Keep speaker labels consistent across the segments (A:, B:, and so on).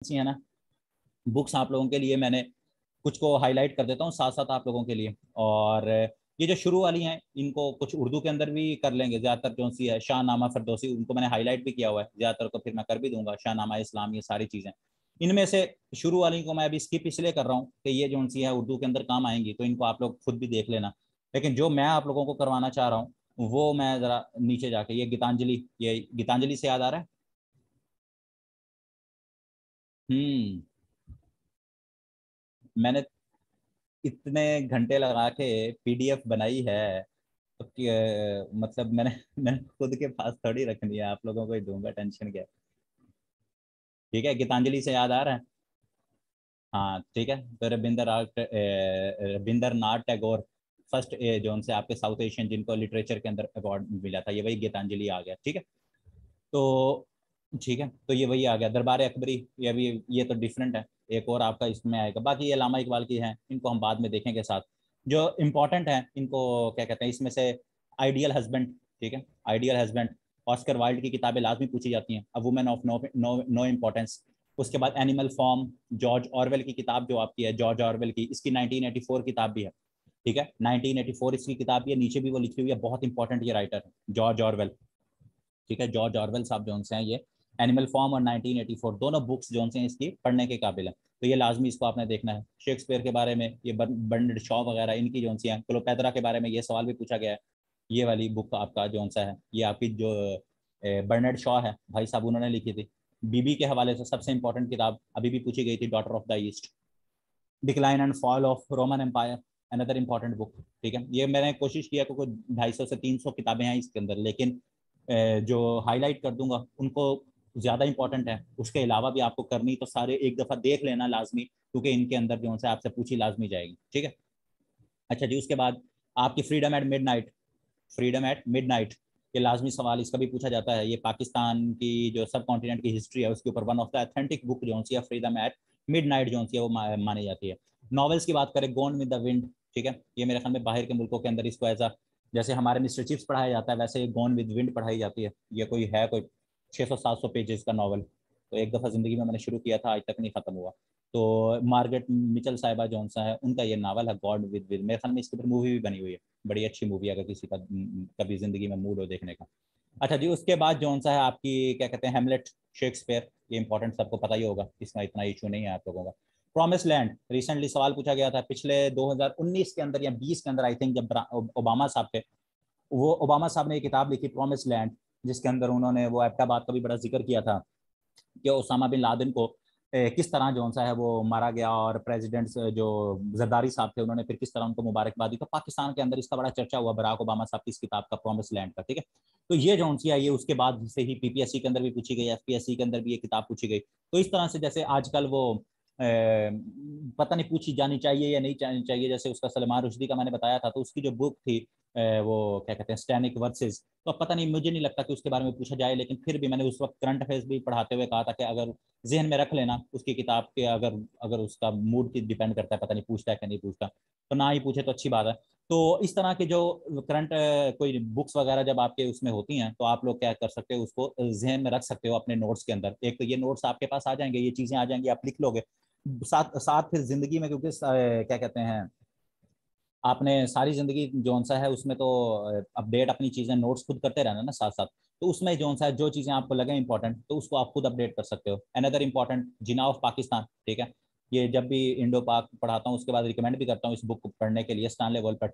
A: है ना, बुक्स आप लोगों के लिए मैंने कुछ को हाईलाइट कर देता हूँ साथ साथ आप लोगों के लिए। और ये जो शुरू वाली हैं इनको कुछ उर्दू के अंदर भी कर लेंगे, ज़्यादातर जो सी है शाहनामा फिरदौसी, उनको मैंने हाईलाइट भी किया हुआ है ज़्यादातर, को फिर मैं कर भी दूंगा शाहनामा इस्लाम, ये सारी चीज़ें। इनमें से शुरू वाली को मैं अभी स्किप इसलिए कर रहा हूँ कि ये जो सी है उर्दू के अंदर काम आएंगी, तो इनको आप लोग खुद भी देख लेना। लेकिन जो मैं आप लोगों को करवाना चाह रहा हूँ वो मैं ज़रा नीचे जाके, ये गीतांजलि से याद आ रहा है। हम्म। मैंने इतने घंटे लगा के पीडीएफ बनाई है, तो मतलब मैंने खुद के पास थोड़ी रखनी है, आप लोगों को ही दूंगा, टेंशन क्या है। ठीक है, गीतांजलि से याद आ रहा है। हाँ ठीक है, तो रविंद्रनाथ टैगोर फर्स्ट जो उनसे आपके साउथ एशियन जिनको लिटरेचर के अंदर अवार्ड मिला था, ये वही गीतांजलि आ गया। ठीक है, तो ठीक है, तो ये वही आ गया दरबार अकबरी। ये भी, ये तो डिफरेंट है, एक और आपका इसमें आएगा। बाकी ये अल्लामा इकबाल की हैं, इनको हम बाद में देखेंगे साथ। जो इम्पोर्टेंट है इनको क्या कहते हैं इसमें से, आइडियल हस्बैंड। ठीक है, आइडियल हस्बैंड, ऑस्कर वाइल्ड की किताबें लाजमी पूछी जाती हैं, a women of no no no importance. उसके बाद एनिमल फॉर्म, जॉर्ज ऑरवेल की किताब जो आपकी है, जॉर्ज ऑरवेल की, इसकी 1984 किताब भी है। ठीक है, 1984 इसकी किताब भी है, नीचे भी वो लिखी हुई है, बहुत इंपॉर्टेंट ये राइटर है जॉर्ज ऑरवेल। ठीक है, जॉर्ज ऑरवेल साहब जो हैं ये, एनिमल फॉर्म और 1984 दोनों बुक्स जो हैं इसकी पढ़ने के काबिल है, तो ये लाजमी इसको आपने देखना है। शेक्सपियर के बारे में ये बर्नार्ड शॉ वगैरह इनकी जो सी हैं, क्लोपेत्रा के बारे में ये सवाल भी पूछा गया है। ये वाली बुक आपका जो सा है, ये आपकी जो बर्नार्ड शॉ है भाई साहब, उन्होंने लिखी थी। बीबी के हवाले से सबसे इंपॉर्टेंट किताब अभी भी पूछी गई थी, Daughter of the East, decline and fall of Roman Empire, another important book. ठीक है, ये मैंने कोशिश किया क्योंकि 250 से 300 किताबें हैं इसके अंदर, लेकिन जो हाईलाइट कर दूंगा उनको ज़्यादा इंपॉर्टेंट है, उसके अलावा भी आपको करनी तो सारे एक दफ़ा देख लेना लाजमी, क्योंकि इनके अंदर जो है आपसे पूछी लाजमी जाएगी। ठीक है, अच्छा जी, उसके बाद आपकी freedom at mid night, freedom at mid night, ये लाजमी सवाल इसका भी पूछा जाता है। ये पाकिस्तान की जो सब कॉन्टिनेंट की हिस्ट्री है उसके ऊपर one of the authentic book जो है फ्रीडम एट मिड नाइट जो है वो मानी जाती है। नॉवेल्स की बात करें, गोन विद द विंड। ठीक है, ये मेरे ख्याल में बाहर के मुल्कों के अंदर इसको ऐसा, जैसे हमारे मिस्टर चिप्स पढ़ाया जाता है वैसे गोन विद विंड पढ़ाई जाती है। ये कोई 600-700 पेजेस का नॉवल, तो एक दफ़ा ज़िंदगी में मैंने शुरू किया था, आज तक नहीं ख़त्म हुआ। तो मार्गरेट मिचल साहिबा जो है उनका ये नावल है गॉड विद विंड, मेरे ख्याल में इसके ऊपर मूवी भी बनी हुई है, बड़ी अच्छी मूवी है, अगर किसी का कभी ज़िंदगी में मूड हो देखने का। अच्छा जी, उसके बाद जो सा है आपकी क्या कहते हैं, हेमलेट, शेक्सपियर, ये इंपॉर्टेंट, सबको पता ही होगा, इसमें इतना इशू नहीं है आप लोगों का। प्रॉमिस लैंड, रिसेंटली सवाल पूछा गया था पिछले 2019 के अंदर या 20 के अंदर, आई थिंक, जब ओबामा साहब थे, वो ओबामा साहब ने एक किताब लिखी प्रॉमिस लैंड, जिसके अंदर उन्होंने वो एबटाबाद का भी बड़ा जिक्र किया था कि ओसामा बिन लादेन को किस तरह जो सा है वो मारा गया, और प्रेसिडेंट जो जरदारी साहब थे उन्होंने फिर किस तरह उनको मुबारकबाद दी। तो पाकिस्तान के अंदर इसका बड़ा चर्चा हुआ बराक ओबामा साहब की इस किताब का, प्रॉमिस लैंड का। ठीक है, तो ये जो सी है ये उसके बाद से ही पीपीएससी के अंदर भी पूछी गई, एफपीएससी के अंदर भी ये किताब पूछी गई। तो इस तरह से जैसे आजकल वो पता नहीं पूछी जानी चाहिए या नहीं जानी चाहिए, जैसे उसका सलमान रुश्दी का मैंने बताया था, तो उसकी जो बुक थी वो क्या कहते हैं स्टैनिक वर्सेस, तो पता नहीं, मुझे नहीं लगता कि उसके बारे में पूछा जाए, लेकिन फिर भी मैंने उस वक्त करंट अफेयर्स भी पढ़ाते हुए कहा था कि अगर जहन में रख लेना उसकी किताब के, अगर अगर उसका मूड की डिपेंड करता है, पता नहीं पूछता है कि नहीं पूछता, तो ना ही पूछे तो अच्छी बात है। तो इस तरह के जो करंट कोई बुक्स वगैरह जब आपके उसमें होती हैं, तो आप लोग क्या कर सकते हो, उसको जहन में रख सकते हो अपने नोट्स के अंदर। एक तो ये नोट्स आपके पास आ जाएंगे, ये चीज़ें आ जाएंगी, आप लिख लोगे साथ साथ, फिर जिंदगी में क्योंकि क्या कहते हैं, आपने सारी जिंदगी जोन सा है उसमें तो अपडेट अपनी चीजें नोट्स खुद करते रहना ना साथ साथ, तो उसमें जोन सा है जो चीजें आपको लगे इंपॉर्टेंट तो उसको आप खुद अपडेट कर सकते हो। Another important, Jinnah of Pakistan. ठीक है, ये जब भी इंडो पाक पढ़ाता हूँ उसके बाद रिकमेंड भी करता हूँ इस बुक को पढ़ने के लिए, स्टानले वोलपट।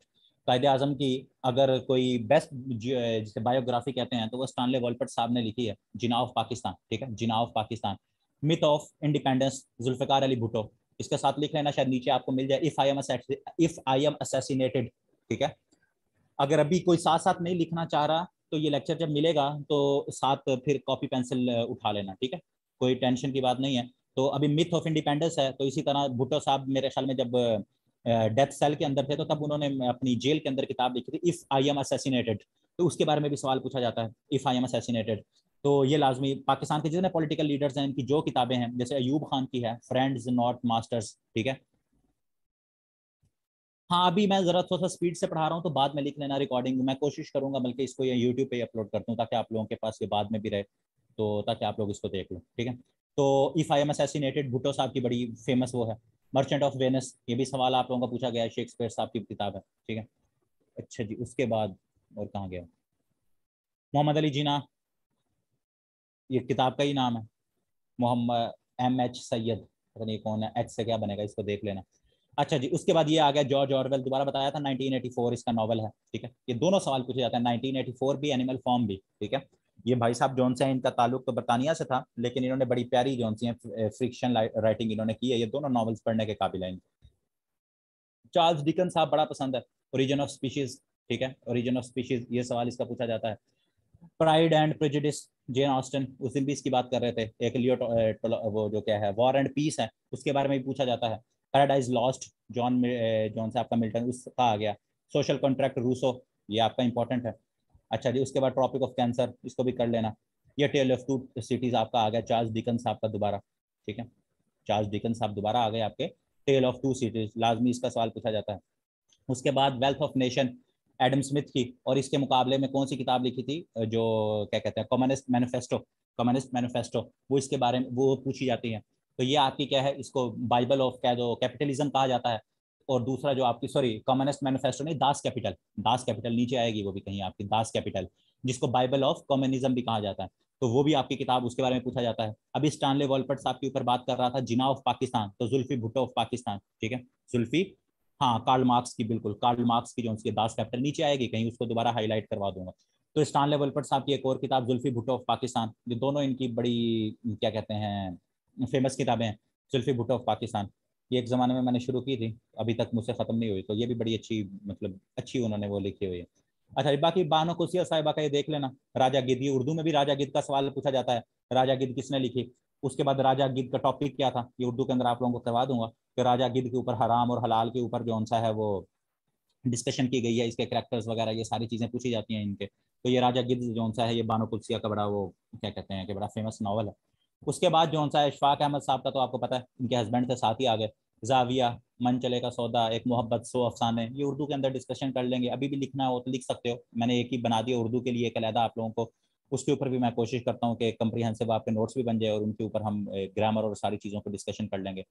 A: कायदे आजम की अगर कोई बेस्ट जिसे बायोग्राफी कहते हैं तो वो स्टानले वोलपट साहब ने लिखी है, जिना ऑफ पाकिस्तान। ठीक है, Jinnah of Pakistan. Myth of independence, Zulfikar Ali Bhutto, इसके साथ लिख लेना, शायद नीचे आपको मिल जाए, इफ आई एम असैसिनेटेड। ठीक है, अगर अभी कोई साथ साथ नहीं लिखना चाह रहा तो ये लेक्चर जब मिलेगा तो साथ फिर कॉपी पेंसिल उठा लेना। ठीक है, कोई टेंशन की बात नहीं है। तो अभी मिथ ऑफ इंडिपेंडेंस है, तो इसी तरह भुट्टो साहब मेरे ख्याल में जब डेथ सेल के अंदर थे तो तब उन्होंने अपनी जेल के अंदर किताब लिखी थी, इफ आई एम असैसिनेटेड, तो उसके बारे में भी सवाल पूछा जाता है, इफ आई एम असैसिनेटेड। तो ये लाजमी, पाकिस्तान के जितने पॉलिटिकल लीडर्स हैं इनकी जो किताबें हैं, जैसे अयूब खान की है फ्रेंड्स नॉट मास्टर्स। ठीक है, हाँ अभी मैं जरा थोड़ा सा स्पीड से पढ़ा रहा हूँ तो बाद में लिख लेना, रिकॉर्डिंग मैं कोशिश करूंगा बल्कि इसको ये यूट्यूब पे अपलोड करता हूँ ताकि आप लोगों के पास ये बाद में भी रहे, तो ताकि आप लोग इसको देख लो। ठीक है, तो if I am assassinated, Bhutto साहब की बड़ी फेमस वो है। मर्चेंट ऑफ वेनिस, ये भी सवाल आप लोगों का पूछा गया है, शेक्सपियर साहब की किताब है, ठीक है। अच्छा जी, उसके बाद और कहाँ गया, मोहम्मद अली जिन्ना, ये किताब का ही नाम है, मोहम्मद M H सैयद, पता नहीं कौन है, एच से क्या बनेगा, इसको देख लेना। अच्छा जी, उसके बाद ये आ गया जॉर्ज ऑरवेल, दोबारा बताया था 1984 इसका नॉवल है, ठीक है। ये दोनों सवाल पूछे जाते हैं, 1984 भी, एनिमल फॉर्म भी, ठीक है। ये भाई साहब जौन से हैं, इनका ताल्लुक तो बरतानिया से था, लेकिन इन्होंने बड़ी प्यारी जौन सी है फ्रिक्शन राइटिंग इन्होंने की है, ये दोनों नॉवेल्स पढ़ने के काबिल हैं। चार्ल्स डिकन साहब बड़ा पसंद है, ओरिजिन ऑफ स्पीशीज, ठीक है, ओरिजिन ऑफ स्पीशीज, ये सवाल इसका पूछा जाता है। Pride and prejudice, Jane Austen, उस दिन भी इसकी बात कर रहे थे। एक लियो वो जो क्या है, वॉर एंड पीस है, उसके बारे में भी पूछा जाता है। पैराडाइज लॉस्ट, जॉन से आपका मिल्टन, उसका आ गया। सोशल कॉन्ट्रैक्ट, रूसो, ये आपका इंपॉर्टेंट है। अच्छा जी, उसके बाद ट्रॉपिक ऑफ कैंसर, इसको भी कर लेना। ये टेल ऑफ टू सिटीज आपका आ गया, चार्ल्स डिकन साहब का दोबारा, ठीक है। चार्ल्स डिकन साहब दोबारा आ गए आपके, टेल ऑफ टू सिटीज, लाजमी इसका सवाल पूछा जाता है। उसके बाद wealth of nation, Adam Smith की, और इसके मुकाबले में कौन सी किताब लिखी थी, जो क्या कहते हैं, कम्युनिस्ट मैनिफेस्टो, कम्युनिस्ट मैनिफेस्टो, वो इसके बारे में वो पूछी जाती है। तो ये आपकी क्या है, इसको बाइबल ऑफ क्या जो कैपिटलिज्म कहा जाता है। और दूसरा जो आपकी, सॉरी, कम्युनिस्ट मैनिफेस्टो नहीं, दास कैपिटल, दास कैपिटल नीचे आएगी वो भी कहीं आपकी, दास कैपिटल, जिसको बाइबल ऑफ कम्युनिज्म भी कहा जाता है। तो वो भी आपकी किताब, उसके बारे में पूछा जाता है। अभी स्टानले वॉलपर्ट साहब के ऊपर बात कर रहा था, जिना ऑफ पाकिस्तान, तो जुल्फी भुट्टो ऑफ पाकिस्तान, ठीक है, जुल्फी, हाँ, कार्ल मार्क्स की, बिल्कुल कार्ल मार्क्स की जो उसकी दास कैपिटल नीचे आएगी कहीं, उसको दोबारा हाईलाइट करवा दूंगा। तो स्टानले वोल्पर्ट साहब की एक और किताब, जुल्फी भुट्टो ऑफ पाकिस्तान, ये दोनों इनकी बड़ी क्या कहते हैं फेमस किताबें हैं। जुल्फी भुट्टो ऑफ पाकिस्तान, ये एक ज़माने में मैंने शुरू की थी, अभी तक मुझसे ख़त्म नहीं हुई, तो ये भी बड़ी अच्छी, मतलब अच्छी उन्होंने वो लिखी हुई है। अच्छा, बाकी बानो कुसिया साहिबा का ये देख लेना, राजा गिद्ध, ये उर्दू में भी राजा गिद्ध का सवाल पूछा जाता है, राजा गिद्ध किसने लिखी। उसके बाद राजा गिद्ध का टॉपिक क्या था, ये उर्दू के अंदर आप लोगों को करवा दूंगा, कि राजा गिद्ध के ऊपर हराम और हलाल के ऊपर जो सा है वो डिस्कशन की गई है, इसके करैक्टर्स वगैरह ये सारी चीज़ें पूछी जाती हैं इनके। तो ये राजा गिद्ध जो सा है, ये बानो कुदसिया का बड़ा वो क्या कहते हैं कि बड़ा फेमस नावल है। उसके बाद जो सा है, इशफाक अहमद साहब का तो आपको पता है, इनके हस्बैंड से साथ ही आ गए। जाविया, मन चले का सौदा, एक मोहब्बत, सो अफसाने, ये उर्दू के अंदर डिस्कशन कर लेंगे, अभी भी लिखना हो तो लिख सकते हो, मैंने एक ही बना दिया उर्दू के लिए एक अलहदा आप लोगों को। उसके ऊपर भी मैं कोशिश करता हूँ कि कम्प्रीहेंसिव आपके नोट्स भी बन जाए, और उनके ऊपर हम ग्रामर और सारी चीज़ों को डिस्कशन कर लेंगे।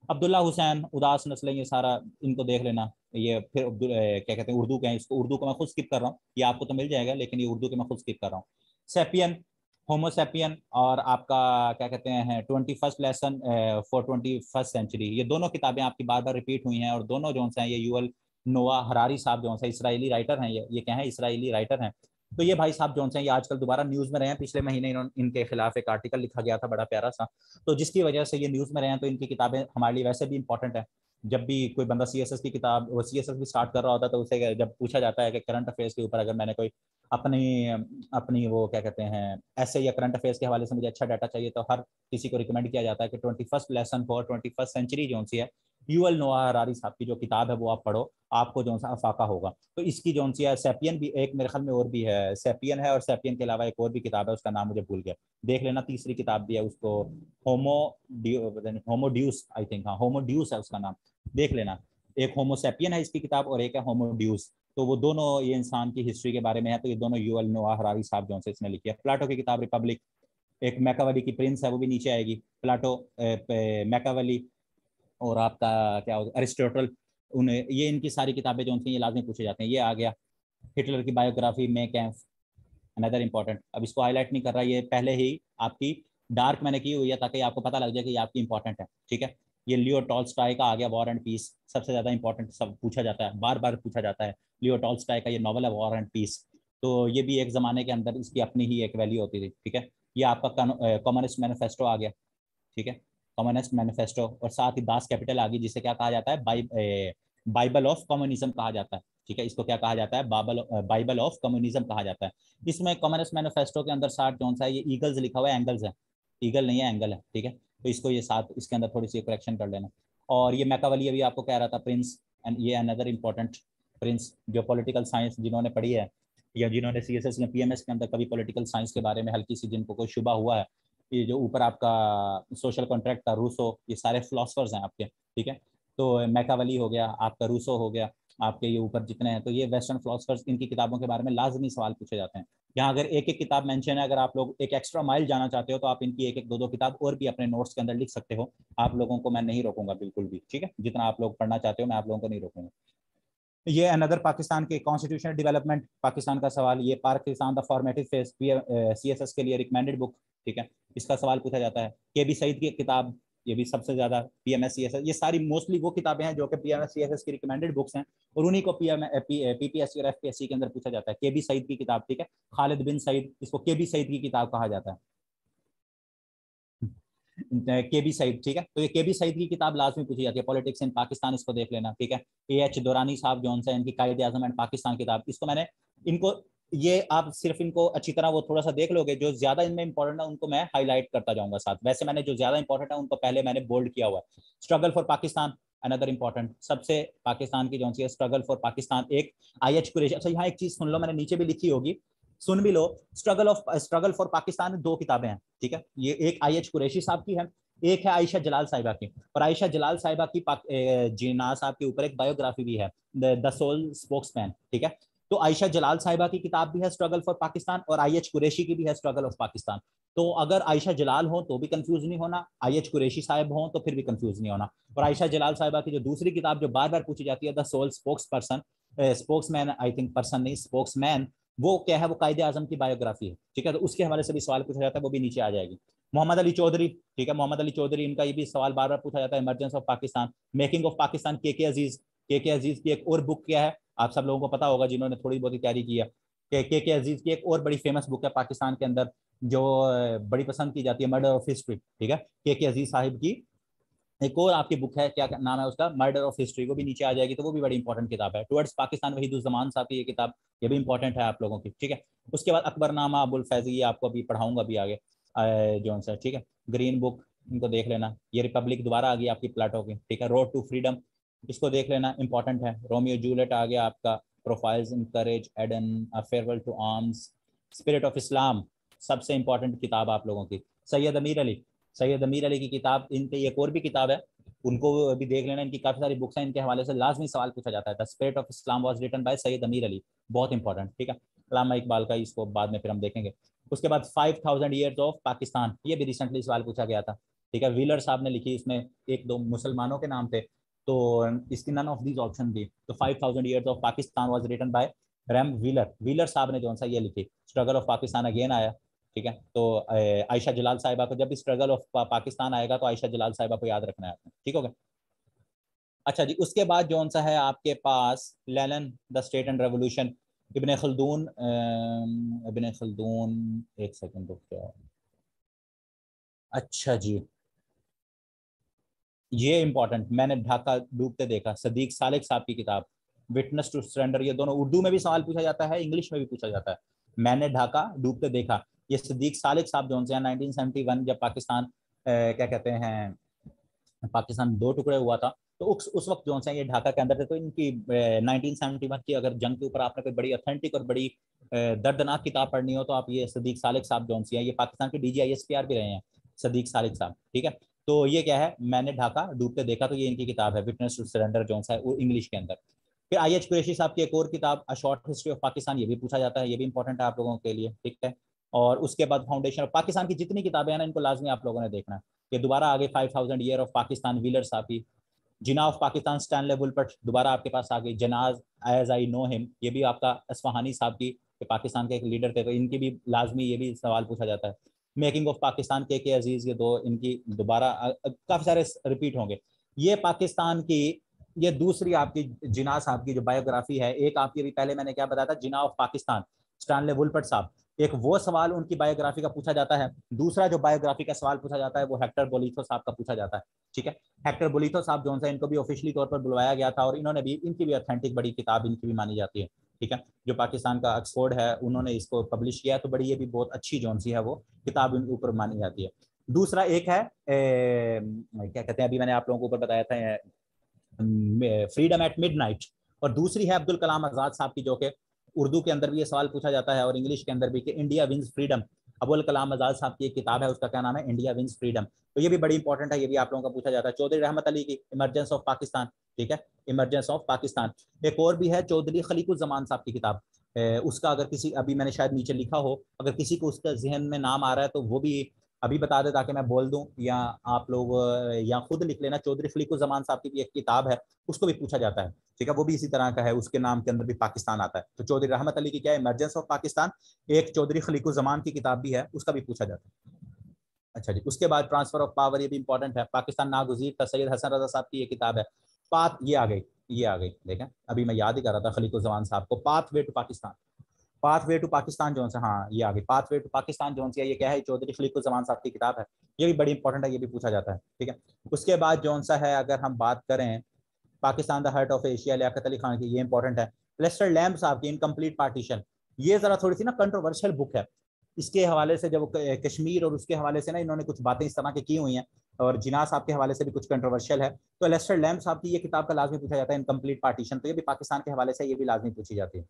A: अब्दुल्ला हुसैन, उदास नस्लें, ये सारा इनको देख लेना। ये फिर क्या कहते हैं, उर्दू के हैं, इसको उर्दू को मैं खुद स्किप कर रहा हूँ, ये आपको तो मिल जाएगा, लेकिन ये उर्दू के मैं खुद स्किप कर रहा हूँ। सेपियन, होमोसेपियन, और आपका क्या कहते हैं 21st lesson for 21st century, ये दोनों किताबें आपकी बार बार रिपीट हुई हैं, और दोनों जो हैं ये यूएल नोआ हरारी साहब जो है इसराइली राइटर हैं, ये क्या है, इसराइली राइटर हैं। तो ये भाई साहब जो हैं ये आजकल दोबारा न्यूज़ में रहे हैं, पिछले महीने इनके खिलाफ एक आर्टिकल लिखा गया था बड़ा प्यारा सा, तो जिसकी वजह से ये न्यूज़ में रहे हैं। तो इनकी किताबें हमारे लिए वैसे भी इंपॉर्टेंट है। जब भी कोई बंदा CSS की किताब, वो CSS भी स्टार्ट कर रहा होता है, तो उसे जब पूछा जाता है कि करंट अफेयर्स के ऊपर अगर मैंने कोई अपनी अपनी वो क्या कहते हैं ऐसे या करंट अफेयर्स के हवाले से मुझे अच्छा डाटा चाहिए, तो हर किसी को रिकमेंड किया जाता है कि 21st lesson for 21st century जो सी है, यूएल नोआ हरारी साहब की जो किताब है वो आप पढ़ो, आपको जो सा अफाका होगा। तो इसकी जो सी है, सेपियन भी एक मेरे ख्याल में और भी है, सेपियन है, और सेपियन के अलावा एक और भी किताब है, उसका नाम मुझे भूल गया, देख लेना, तीसरी किताब भी है उसको, होमो होमोड्यूस आई थिंक, हाँ होमोड्यूस है उसका नाम, देख लेना। एक होमोसेपियन है इसकी किताब, और एक है होमोड्यूस, तो वो दोनों ये इंसान की हिस्ट्री के बारे में है। तो ये दोनों यूएल नोआ हरारी साहब जो से इसने लिखी है। प्लाटो की किताब रिपब्लिक, एक मैकावली की प्रिंस है, वो भी नीचे आएगी, प्लाटो, मैकावली, और आपका क्या होगा अरिस्टोटल, उन्हें ये इनकी सारी किताबें जो उनकी ये लाजमी पूछे जाते हैं। ये आ गया हिटलर की बायोग्राफी में कैंफ, अनदर इंपॉर्टेंट, अब इसको हाईलाइट नहीं कर रहा, ये पहले ही आपकी डार्क मैंने की हुई है, ताकि आपको पता लग जाए कि ये आपकी इंपॉर्टेंट है, ठीक है। ये लियो टॉल्स्टॉय का आ गया, वॉर एंड पीस, सबसे ज्यादा इंपॉर्टेंट, सब पूछा जाता है, बार बार पूछा जाता है, लियो टॉल्स्टॉय का ये नॉवल है वॉर एंड पीस। तो ये भी एक जमाने के अंदर इसकी अपनी ही एक वैल्यू होती थी, ठीक है। ये आपका कम्युनिस्ट मैनिफेस्टो आ गया, ठीक है, कम्युनिस्ट मैनिफेस्टो, और साथ ही दास कैपिटल आ गई, जिसे क्या कहा जाता है, बाइबल ऑफ कम्युनिज्म कहा जाता है, ठीक है, इसको क्या कहा जाता है, बाइबल ऑफ कम्युनिज्म कहा जाता है। इसमें कम्युनिस्ट मैनिफेस्टो के अंदर 60 जो है, ये ईगल्स लिखा हुआ है, एंगल्स है, ईगल नहीं है, एंगल है, ठीक है। तो इसको ये साथ इसके अंदर थोड़ी सी करेक्शन कर लेना। और ये मैकावली अभी आपको कह रहा था, प्रिंस, एंड ये अनदर इंपॉर्टेंट प्रिंस, जो पॉलिटिकल साइंस जिन्होंने पढ़ी है, या जिन्होंने CSS या PMS के अंदर कभी पॉलिटिकल साइंस के बारे में हल्की सी जिनको कोई शुबा हुआ है, ये जो ऊपर आपका सोशल कॉन्ट्रैक्ट का, रूसो, ये सारे फिलोसफर्स हैं आपके, ठीक है। तो मैकावली हो गया आपका, रूसो हो गया, आपके ये ऊपर जितने हैं, तो ये वेस्टर्न फिलोसफर्स, इनकी किताबों के बारे में लाजमी सवाल पूछे जाते हैं। यहाँ अगर एक एक किताब मेंशन है, अगर आप लोग एक एक्स्ट्रा माइल जाना चाहते हो तो आप इनकी एक एक दो दो किताब और भी अपने नोट्स के अंदर लिख सकते हो। आप लोगों को मैं नहीं रोकूंगा बिल्कुल भी, ठीक है, जितना आप लोग पढ़ना चाहते हो मैं आप लोगों को नहीं रोकूंगा। ये अनदर पाकिस्तान के कॉन्स्टिट्यूशनल डेवलपमेंट, पाकिस्तान का सवाल, ये Pakistan the formative phase, CSS के लिए रिकमेंडेड बुक, ठीक है, इसका सवाल पूछा जाता है। KB सईद की किताब, ये भी सबसे ज्यादा PMS CSS, ये सारी मोस्टली वो किताबें हैं जो कि PMS CSS की रिकमेंडेड बुक्स हैं, और उन्हीं को PPSC और FPSC के अंदर पूछा जाता है। KB सईद की किताब, ठीक है, खालिद बिन सईद, इसको KB सईद की किताब कहा जाता है, KB सईद, ठीक है। तो ये KB सईद की किताब लाजमी पूछी जाती है, पॉलिटिक्स इन पाकिस्तान, इसको देख लेना, ठीक है। AH दुरानी साहब जो है, इनकी कायदे आजम एंड पाकिस्तान किताब, इसको मैंने, इनको, ये आप सिर्फ इनको अच्छी तरह वो थोड़ा सा देख लोगे, जो ज्यादा इनमें इंपॉर्टेंट है उनको मैं हाईलाइट करता जाऊंगा साथ। वैसे मैंने जो ज्यादा इंपॉर्टेंट है उनको पहले मैंने बोल्ड किया हुआ है। Struggle for Pakistan, another important, सबसे पाकिस्तान की जो सी है स्ट्रगल फॉर पाकिस्तान, एक IH कुरैशी। अच्छा यहाँ एक चीज सुन लो, मैंने नीचे भी लिखी होगी, सुन भी लो। स्ट्रगल फॉर पाकिस्तान में 2 किताबें हैं, ठीक है, ये एक IH कुरैशी साहब की है, एक है आयशा जलाल साहिबा की। और आयशा जलाल साहिबा की जिन्ना साहब के ऊपर एक बायोग्राफी भी है, द सोल स्पोक्समैन, ठीक है। तो आयशा जलाल साहिबा की किताब भी है स्ट्रगल फॉर पाकिस्तान, और IH कुरैशी की भी है स्ट्रगल ऑफ पाकिस्तान। तो अगर आयशा जलाल हो तो भी कंफ्यूज नहीं होना, IH कुरैशी साहब हो तो फिर भी कंफ्यूज नहीं होना। और आयशा जलाल साहिबा की जो दूसरी किताब जो बार बार पूछी जाती है, the sole spokes person, spokesman, I think person नहीं, स्पोक्समैन, वो क्या है, वो कायदे आजम की बायोग्राफी है, ठीक है। तो उसके हवाले से भी सवाल पूछा जाता है, वो भी नीचे आ जाएगी। मोहम्मद अली चौधरी, ठीक है, मोहम्मद अली चौधरी, इनका ये भी सवाल बार बार पूछा जाता है, emergence of Pakistan, making of Pakistan, के अजीज। के अजीज की एक और बुक क्या है, आप सब लोगों को पता होगा जिन्होंने थोड़ी बहुत तैयारी की है, के अजीज की एक और बड़ी फेमस बुक है पाकिस्तान के अंदर, जो बड़ी पसंद की जाती है, मर्डर ऑफ हिस्ट्री, ठीक है। के अजीज साहिब की एक और आपकी बुक है, क्या नाम है उसका, मर्डर ऑफ हिस्ट्री, वो भी नीचे आ जाएगी, तो वो भी बड़ी इंपॉर्टेंट किताब है। टुवर्ड्स पाकिस्तान वहीदुज़्ज़मान साहब की ये किताब, ये भी इंपॉर्टेंट है आप लोगों की, ठीक है। उसके बाद अकबरनामा अबुल फैज़, ये आपको अभी पढ़ाऊंगा भी आगे, जो है, ठीक है। ग्रीन बुक, इनको देख लेना, ये रिपब्लिक दोबारा आ गई आपकी प्लाटो की, ठीक है। रोड टू फ्रीडम, इसको देख लेना, इंपॉर्टेंट है। रोमियो जूलियट आ गया आपका, Profiles in Courage, Eden, a Farewell to Arms, Spirit of Islam, सबसे इंपॉर्टेंट किताब आप लोगों की। सैयद अमीर अली की किताब, इनकी एक और भी किताब है, उनको भी देख लेना, इनकी काफी सारी बुक्स हैं, इनके हवाले से लाजमी सवाल पूछा जाता है। The Spirit of Islam was written by Syed Ameer Ali, बहुत इंपॉर्टेंट, ठीक है। अल्लामा इकबाल का, इसको बाद में फिर हम देखेंगे। उसके बाद 5000 ईयर्स ऑफ पाकिस्तान, ये भी रिसेंटली सवाल पूछा गया था, ठीक है। व्हीलर साहब ने लिखी, इसमें एक दो मुसलमानों के नाम थे, तो इसकी नन ऑफ दीज ऑप्शन थी, तो 5000 years of Pakistan was written by Ram Wheeler, Wheeler साहब ने जो सा ये लिखी। स्ट्रगल ऑफ पाकिस्तान अगेन आया, ठीक है। तो आयशा जलाल साहिबा को, जब भी स्ट्रगल ऑफ पाकिस्तान आएगा तो आयशा जलाल साहिबा को याद रखना है आपने, ठीक हो गया। अच्छा जी, उसके बाद जो सा है आपके पास Lenin, the State and Revolution, Ibn Khaldun, Ibn Khaldun, एक सेकंड रुक जाओ। अच्छा जी, ये इंपॉर्टेंट, मैंने ढाका डूबते देखा, सदीक सालिक साहब की किताब, विटनेस टू सरेंडर, ये दोनों उर्दू में भी सवाल पूछा जाता है, इंग्लिश में भी पूछा जाता है। मैंने ढाका डूबते देखा, ये सदीक सालिक साहब जो है 1971, जब पाकिस्तान क्या कहते हैं, पाकिस्तान दो टुकड़े हुआ था, तो उस वक्त जो है ये ढाका के अंदर थे। तो इनकी 1971 की अगर जंग के ऊपर आपने कोई बड़ी ऑथेंटिक और बड़ी दर्दनाक किताब पढ़नी हो, तो आप ये सदीक सालिक साहब जो है, ये पाकिस्तान के DGISPR भी रहे हैं, सदीक सालिक साहब, ठीक है। तो ये क्या है, मैंने ढाका डूबते देखा, तो ये इनकी किताब है, विटनेस टू सरेंडर जो है वो इंग्लिश के अंदर। फिर IH कुरैशी साहब की एक और किताब, a short history of Pakistan, ये भी पूछा जाता है, ये भी इंपॉर्टेंट है आप लोगों के लिए, ठीक है। और उसके बाद फाउंडेशन ऑफ पाकिस्तान की जितनी किताबें हैं ना, इनको लाजमी आप लोगों ने देखना है। ये दोबारा आगे 5000 ईयर ऑफ पाकिस्तान, व्हीलर साहब की। जिना ऑफ पाकिस्तान, स्टैनले बुलपट, दोबारा आपके पास आ गई। Jinnah's as I know him, ये भी आपका असफहानी साहब की, पाकिस्तान के एक लीडर थे, तो इनकी भी लाजमी ये भी सवाल पूछा जाता है। मेकिंग ऑफ पाकिस्तान, के अजीज, ये दो इनकी दोबारा काफी सारे रिपीट होंगे। ये पाकिस्तान की, ये दूसरी आपकी जिना साहब की जो बायोग्राफी है, एक आपकी अभी पहले मैंने क्या बताया था, जिना ऑफ पाकिस्तान, स्टैनले वुलपट साहब, एक वो सवाल उनकी बायोग्राफी का पूछा जाता है। दूसरा जो बायोग्राफी का सवाल पूछा जाता है वो हेक्टर बोलिथो साहब का पूछा जाता है, ठीक है। हेक्टर बोलिथो साहब जो है, इनको भी ऑफिशियली तौर पर बुलवाया गया था, और इन्होंने भी, इनकी भी ऑथेंटिक बड़ी किताब इनकी भी मानी जाती है, ठीक है। जो पाकिस्तान का ऑक्सफोर्ड है, उन्होंने इसको पब्लिश किया, तो बड़ी ये भी बहुत अच्छी जो सी है वो किताब इनके ऊपर मानी जाती है। दूसरा एक है क्या कहते हैं, अभी मैंने आप लोगों को ऊपर बताया था, फ्रीडम एट मिडनाइट, और दूसरी है अब्दुल कलाम आजाद साहब की, जो कि उर्दू के अंदर भी ये सवाल पूछा जाता है और इंग्लिश के अंदर भी, कि India wins freedom. Abul Kalam Azad साहब की एक किताब है, उसका क्या नाम है, इंडिया विंस फ्रीडम, तो ये भी बड़ी इंपॉर्टेंट है, ये भी आप लोगों का पूछा जाता है। चौधरी रहमत अली की इमरजेंस ऑफ पाकिस्तान, ठीक है, इमरजेंस ऑफ पाकिस्तान। एक और भी है चौधरी खलीकुज्जमान साहब की किताब, उसका अगर किसी, अभी मैंने शायद नीचे लिखा हो, अगर किसी को उसका जहन में नाम आ रहा है तो वो भी अभी बता दे ताकि मैं बोल दूं, या आप लोग या खुद लिख लेना। चौधरी खलीकुज्जमान साहब की भी एक किताब है, उसको भी पूछा जाता है, ठीक है, वो भी इसी तरह का है, उसके नाम के अंदर भी पाकिस्तान आता है। तो चौधरी रहमत अली की क्या है, इमरजेंस ऑफ पाकिस्तान। एक चौधरी खलीकुज्जमान की किताब भी है, उसका भी पूछा जाता है। अच्छा जी, उसके बाद ट्रांसफर ऑफ पावर, ये भी इंपॉर्टेंट है, पाकिस्तान नागुज़ीर था, सैयद हसन रजा साहब की ये किताब है। पाथ, ये आ गई, ये आ गई, देखें अभी मैं याद ही कर रहा था खलीकुज्जमान साहब को, pathway to Pakistan, pathway to Pakistan जोन से, हाँ ये आ गई, पाथ वे टू पाकिस्तान जोन से, ये क्या है, चौधरी खलीकुज्जमान साहब की किताब है, ये भी बड़ी इंपॉर्टेंट है, ये भी पूछा जाता है, ठीक है। उसके बाद जोन सा है, अगर हम बात करें Pakistan the Heart of Asia, Liaquat Ali Khan की, ये इंपॉर्टेंट है। लेस्टर लैम्ब साहब की इनकम्प्लीट पार्टीशन, ये जरा थोड़ी सी ना कंट्रोवर्शियल बुक है, इसके हवाले से जब कश्मीर और उसके हवाले से ना इन्होंने कुछ बातें इस तरह की की हुई हैं, और जिना साहब के हवाले से भी कुछ कंट्रोवर्शियल है। तो लेस्टर लैम्ब साहब की ये किताब का लाजमी पूछा जाता है, इनकम्प्लीट पार्टीशन, तो ये भी पाकिस्तान के हवाले से ये भी लाजमी पूछी जाती है।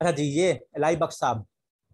A: अच्छा जी, ये एलाई बख्श साहब,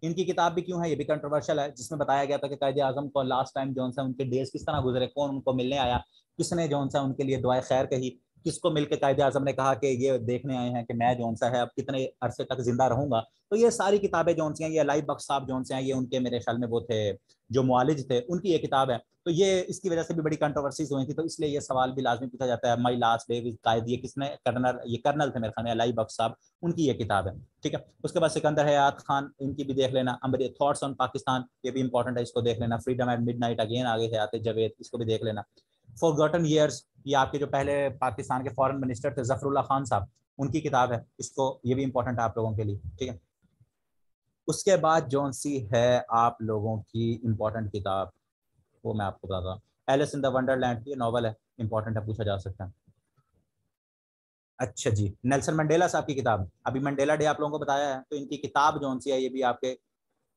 A: इनकी किताब भी क्यों है, ये भी कंट्रोवर्शियल है, जिसमें बताया गया था कि कायदे आजम को लास्ट टाइम जो सा उनके डेज किस तरह गुजरे, कौन उनको मिलने आया, किसने जो सा उनके लिए दुआए खैर कही, किसको मिलकर कायदे आजम ने कहा कि ये देखने आए हैं कि मैं जो सा है अब कितने अरसे तक जिंदा रहूंगा। तो ये सारी किताबें जो सी हैं, ये एलाई बख्श साहब जो से हैं, ये उनके मेरे ख्याल में वो थे जो मुआलिज थे, उनकी ये किताब है। तो ये इसकी वजह से भी बड़ी कंट्रोवर्सीज हुई थी, तो इसलिए ये सवाल भी लाजमी पूछा जाता है, माई लास्ट डे विद कायद, ये किसने, कर्नल, ये कर्नल थे मेरे ख्याल में एलाई बख्श साहब, उनकी ये किताब है, ठीक है। उसके बाद सिकंदर हयात खान, इनकी भी देख लेना, अमर थॉट्स ऑन पाकिस्तान, ये भी इंपॉर्टेंट है, इसको देख लेना। फ्रीडम एट मिडनाइट, अगेन आगे हयात जवेद, इसको भी देख लेना। फॉरगॉटन ईयर्स, ये आपके जो पहले पाकिस्तान के फॉरेन मिनिस्टर थे जफरुल्लाह खान साहब, उनकी किताब है, इसको, ये भी इंपॉर्टेंट है आप लोगों के लिए, ठीक है। उसके बाद जौन सी है आप लोगों की इंपॉर्टेंट किताब, वो मैं आपको बताता हूँ, एलिस इन द वंडरलैंड, ये नॉवल है, इंपॉर्टेंट है, पूछा जा सकता है। अच्छा जी, नेल्सन मंडेला साहब की किताब, अभी मंडेला डे आप लोगों को बताया है, तो इनकी किताब जौन सी है, ये भी आपके,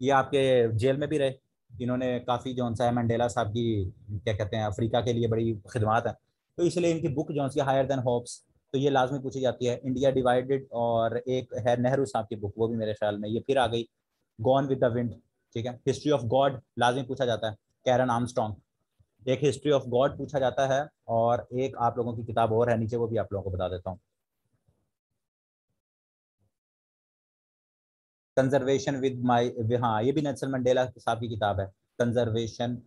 A: ये आपके जेल में भी रहे, इन्होंने काफ़ी जौन सा है मंडेला साहब की, क्या कहते हैं, अफ्रीका के लिए बड़ी खिदमात है, तो इसलिए इनकी बुक जौन सी हायर देन होप्स, तो ये लाजमी पूछी जाती है। इंडिया डिवाइडेड, और एक है नेहरू साहब की बुक, वो भी मेरे ख्याल में ये फिर आ गई, गॉन विद द विंड, ठीक है। हिस्ट्री ऑफ गॉड लाजमी पूछा जाता है, कैरन आर्मस्ट्रॉन्ग, एक हिस्ट्री ऑफ गॉड पूछा जाता है, और एक आप लोगों की किताब और है नीचे, वो भी आप लोगों को बता देता हूँ, कंजर्वेशन विद माई, हाँ ये भी नेल्सन मंडेला साहब की किताब है, conservation,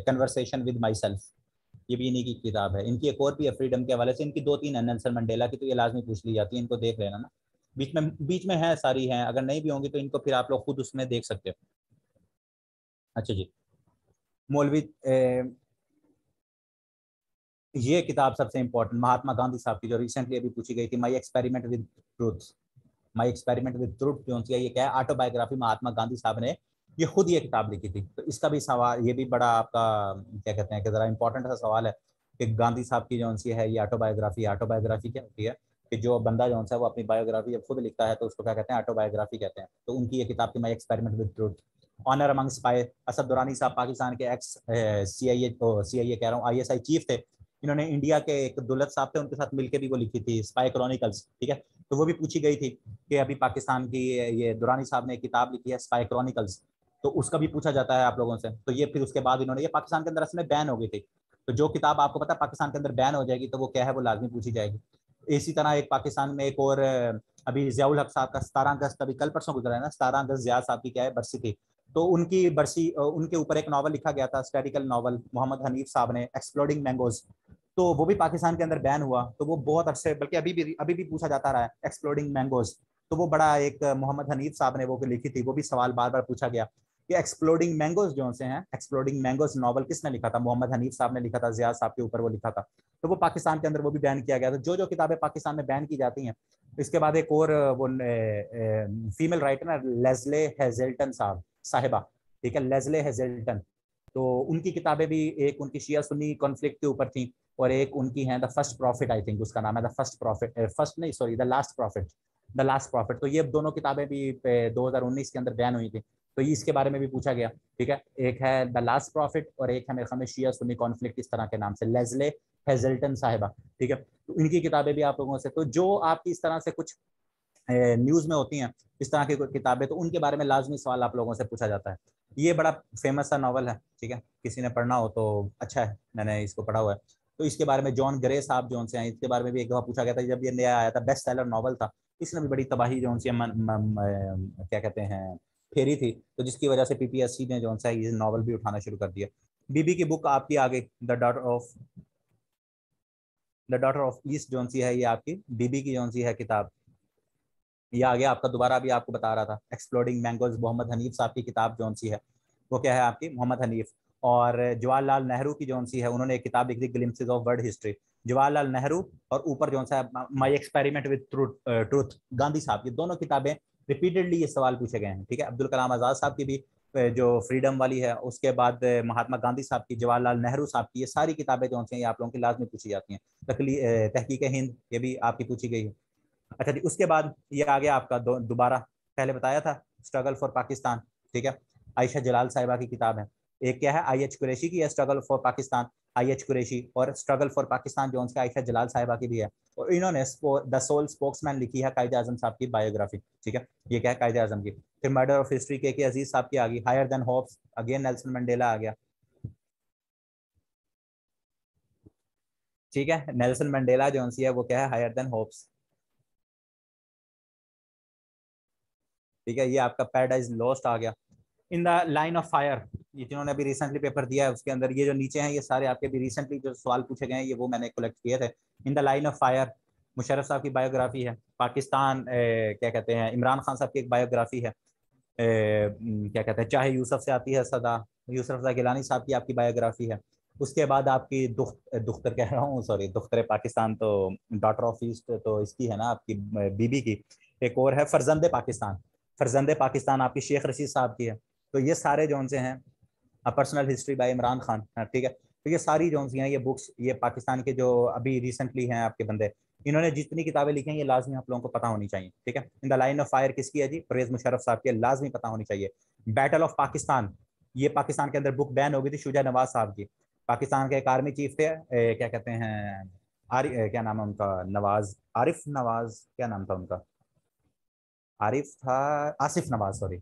A: conversation with my self, ये भी इन्हीं की किताब है। इनकी एक और भी है फ्रीडम के हवाले से, इनकी दो तीन है नेल्सन मंडेला की, तो ये लाजमी पूछ ली जाती है, इनको देख लेना ना, बीच में है, सारी हैं, अगर नहीं भी होंगी तो इनको फिर आप लोग खुद उसमें देख सकते हो। अच्छा जी, मौलवी, ये किताब सबसे इंपॉर्टेंट, महात्मा गांधी साहब की, जो रिसेंटली अभी पूछी गई थी, My experiment with truth, my experiment with truth, जो ये क्या है, ऑटोबायोग्राफी, महात्मा गांधी साहब ने ये खुद ये किताब लिखी थी, तो इसका भी सवाल, ये भी बड़ा आपका क्या कहते हैं कि जरा इंपॉर्टेंट सा सवाल है कि गांधी साहब की जो सी है ये ऑटोबायोग्राफी, ऑटोबायोग्राफी क्या होती है, कि जो बंदा जो है वो अपनी बायोग्राफी जब खुद लिखता है तो उसको क्या कहते हैं, ऑटोबायोग्राफी कहते हैं। तो उनकी ये किताब थी, My experiment with Truth. Honour among Spy, Asad Durrani साहब पाकिस्तान के एक्स सी आई ए कह रहा हूँ, ISI चीफ थे, इन्होंने इंडिया के एक दुलत साहब थे, उनके साथ मिलकर भी वो लिखी थी, स्पाई क्रॉनिकल्स, ठीक है। तो वो भी पूछी गई थी कि अभी पाकिस्तान की ये दुरानी साहब ने एक किताब लिखी है, स्पाई क्रॉनिकल्स, तो उसका भी पूछा जाता है आप लोगों से। तो ये फिर उसके बाद इन्होंने, ये पाकिस्तान के अंदर असल में बैन हो गई थी, तो जो किताब आपको पता है पाकिस्तान के अंदर बैन हो जाएगी तो वो क्या है, वो लाजमी पूछी जाएगी। इसी तरह एक पाकिस्तान में एक और अभी जियाउल हक साहब का 17 अगस्त, अभी कल परसों गुजरा है ना, 17 अगस्त जिया साहब की क्या है बरसी थी, तो उनकी बरसी, उनके ऊपर एक नावल लिखा गया था, स्टैटिकल नावल, मोहम्मद हनीफ साहब ने, एक्सप्लोडिंग मैंगोज, तो वो भी पाकिस्तान के अंदर बैन हुआ, तो वो बहुत अरसे, बल्कि अभी भी पूछा जाता रहा है, एक्सप्लोडिंग मैंगोज, तो वो बड़ा एक मोहम्मद हनीफ साहब ने वो लिखी थी, वो भी सवाल बार बार पूछा गया कि एक्सप्लोडिंग मैंगोज जो से हैं, एक्सप्लोडिंग मैंगोज नावल किसने लिखा था, मोहम्मद हनीफ साहब ने लिखा था, जिया साहब के ऊपर वो लिखा था, तो वो पाकिस्तान के अंदर वो भी बैन किया गया था। जो जो किताबें पाकिस्तान में बैन की जाती हैं, इसके बाद एक और वो फीमेल राइटर ना, लेस्ले हेजल्टन साहिबा, ठीक है, लेस्ले हेजल्टन, तो उनकी किताबें भी, एक उनकी शिया सुन्नी कॉन्फ्लिक्ट के ऊपर थी, और एक उनकी है the first profit, I think उसका नाम है, द फर्स्ट प्रॉफिट, फर्स्ट नहीं sorry, the last profit, the last profit, तो ये दोनों किताबें भी 2019 के अंदर बैन हुई थी, तो इसके बारे में भी पूछा गया, ठीक है। एक है द लास्ट प्रॉफिट, और एक है मेरे ख्याल में शिया सुन्नी कॉन्फ्लिक्ट, इस तरह के नाम से, लेस्ले हेजल्टन साहिबा, ठीक है। तो इनकी किताबें भी आप लोगों से, तो जो आपकी इस तरह से कुछ न्यूज़ में होती हैं इस तरह की किताबें, तो उनके बारे में लाजमी सवाल आप लोगों से पूछा जाता है। ये बड़ा फेमस सा नावल है, ठीक है, किसी ने पढ़ना हो तो अच्छा है, मैंने इसको पढ़ा हुआ है। तो इसके बारे में जॉन ग्रे साहब जो से हैं, इसके बारे में भी एक दफ़ा पूछा गया था जब ये नया आया था, बेस्ट सेलर नॉवल था, इसने भी बड़ी तबाही जो सी क्या कहते हैं फेरी थी, तो जिसकी वजह से पीपीएससी ने जो सा ये नॉवल भी उठाना शुरू कर दिया। बीबी की बुक आपकी आ गई, द डॉटर ऑफ ईस्ट जो सी है, ये आपकी बीबी की जो सी है किताब, ये आ गया आपका। दोबारा भी आपको बता रहा था एक्सप्लोडिंग मैंगोज, मोहम्मद हनीफ साहब की किताब जो सी है वो क्या है आपकी, मोहम्मद हनीफ। और जवाहरलाल नेहरू की जो सी है, उन्होंने एक किताब लिख दी glimpses of world history, Jawaharlal Nehru, और ऊपर जो सा my experiment with truth Gandhi साहब की, दोनों किताबें रिपीटेडली ये सवाल पूछे गए हैं। ठीक है, अब्दुल कलाम आज़ाद साहब की भी जो फ्रीडम वाली है, उसके बाद महात्मा गांधी साहब की, जवाहरलाल नेहरू साहब की, ये सारी किताबें जो हैं ये आप लोगों की लाजमी पूछी जाती हैं। तहकीक हिंद ये भी आपकी पूछी गई है। अच्छा जी, उसके बाद ये आ गया आपका दोबारा, पहले बताया था स्ट्रगल फॉर पाकिस्तान। ठीक है, आयशा जलाल साहिबा की किताब है। एक क्या है आई एच कुरैशी की है, struggle for Pakistan, I H Qureshi, और स्ट्रगल फॉर पाकिस्तान जो उनसे आयशा जलाल साहिबा की भी है। और इन्होंने द सोल स्पोक्समैन लिखी है कायदे आजम साहब की बायोग्राफी। ठीक है, ये क्या है कायदे आजम की। फिर मर्डर ऑफ हिस्ट्री के अजीज साहब की आ गई, higher than hopes, again Nelson Mandela आ गया। ठीक है, नेल्सन मंडेला जो है वो क्या है, हायर देन होप्स। ठीक है, ये आपका पैराडाइज लॉस्ट आ गया। In the line of fire, ये जिन्होंने अभी रिसेंटली पेपर दिया है उसके अंदर ये जो नीचे हैं ये सारे आपके भी रिसेंटली जो सवाल पूछे गए हैं ये वो मैंने कलेक्ट किए थे। In the line of fire Musharraf साहब की बायोग्राफी है। पाकिस्तान क्या कहते हैं, इमरान खान साहब की एक बायोग्राफी है। क्या कहते हैं, चाहे यूसुफ से आती है सदा, यूसुफ रज़ा गिलानी साहब की आपकी बायोग्राफी है। उसके बाद आपकी दुख्तर कह रहा हूँ, सॉरी, दुख्तर पाकिस्तान तो डॉटर ऑफ ईस्ट तो इसकी है ना आपकी बीबी की। एक और है फरजंदे पाकिस्तान, फरजंदे पाकिस्तान आपकी शेख रशीद साहब की है। तो ये सारे जो से हैं personal history by Imran Khan, ठीक है। तो ये सारी जो सी हैं ये बुक्स, ये पाकिस्तान के जो अभी रिसेंटली हैं आपके बंदे, इन्होंने जितनी किताबें लिखी हैं ये लाजमी आप लोगों को पता होनी चाहिए। ठीक है, in the line of fire किसकी है जी, परवेज मुशर्रफ साहब की, लाजमी पता होनी चाहिए। बैटल ऑफ पाकिस्तान, ये पाकिस्तान के अंदर बुक बैन हो गई थी शुजा नवाज साहब की। पाकिस्तान के एक आर्मी चीफ थे, क्या कहते हैं, क्या नाम है उनका, नवाज, आरिफ नवाज, क्या नाम था उनका, आरिफ था, आसिफ नवाज, सॉरी,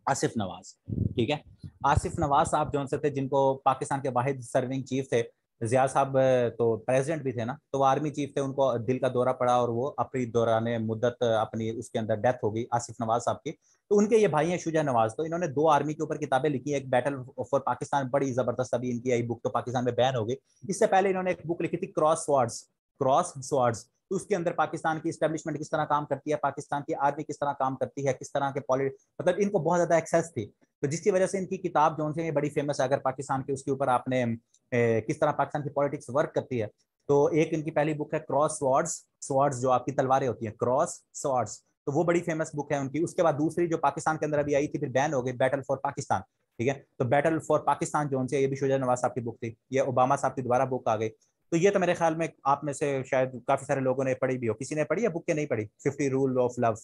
A: आसिफ नवाज। ठीक है, आसिफ नवाज साहब जो से थे, जिनको पाकिस्तान के वाहिद सर्विंग चीफ थे। जिया साहब तो प्रेसिडेंट भी थे ना, तो वो आर्मी चीफ थे, उनको दिल का दौरा पड़ा और वो अपनी दौरान मुद्दत अपनी उसके अंदर डेथ हो गई आसिफ नवाज साहब की। तो उनके ये भाई हैं शुजा नवाज, तो इन्होंने दो आर्मी के ऊपर किताबें लिखी, एक बैटल फॉर पाकिस्तान, बड़ी जबरदस्त, अभी इनकी आई बुक तो पाकिस्तान में बैन हो गई। इससे पहले इन्होंने एक बुक लिखी थी क्रॉस स्वार्ड्स, क्रॉस स्वार्ड्स, तो उसके अंदर पाकिस्तान की स्टैब्लिशमेंट किस तरह काम करती है, पाकिस्तान की आर्मी किस तरह काम करती है, किस तरह के मतलब इनको बहुत ज्यादा एक्सेस थी, तो जिसकी वजह से इनकी किताब जो है बड़ी फेमस है। अगर पाकिस्तान के उसके ऊपर आपने किस तरह पाकिस्तान की पॉलिटिक्स वर्क करती है, तो एक इनकी पहली बुक है क्रॉस स्वॉर्ड्स, स्वॉर्ड्स जो आपकी तलवारें होती हैं, क्रॉस स्वॉर्ड्स, तो वो बड़ी फेमस बुक है उनकी। उसके बाद दूसरी जो पाकिस्तान के अंदर अभी आई थी, फिर बैन हो गई, बैटल फॉर पाकिस्तान। ठीक है, तो बैटल फॉर पाकिस्तान जो है ये भी शुजा नवाज साहब की बुक थी, ये ओबामा साहब की दोबारा बुक आ गई। तो ये तो मेरे ख्याल में आप में से शायद काफी सारे लोगों ने पढ़ी भी हो, किसी ने पढ़ी है बुक के नहीं पढ़ी, 50 rule of love,